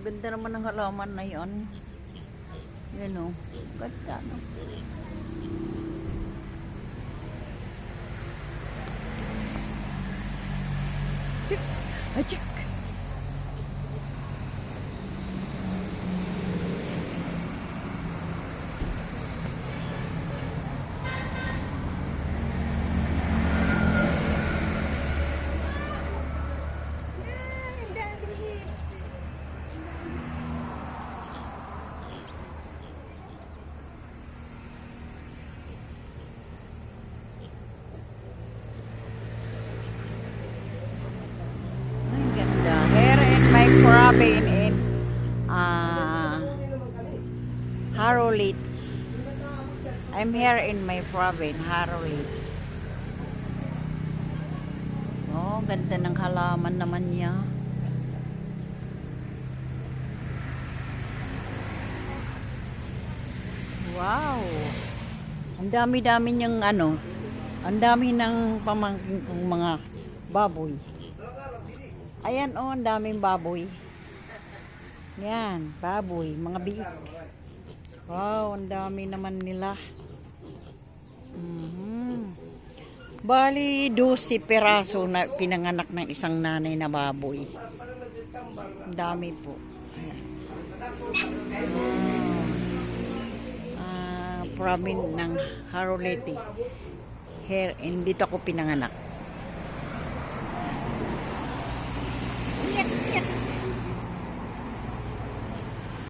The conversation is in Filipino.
Ang ganda naman ng halaman na yun. Yan o. Ganda, no? Chik! Ay, chik! Robin in Harrowlake. I'm here in my province, Harrowlake. Oh, ganda ng halaman naman niya. Wow. Ang dami-dami niyang ano. Ang dami ng pamangkin kong mga baboy. Ayan oh, ang daming baboy. Yan, baboy, mga biik. Wow, ang dami naman nila. Bali, 12 peraso na pinanganak ng isang nanay na baboy. Ang dami po. Province ng Harrowlake. Here, dito ako pinanganak.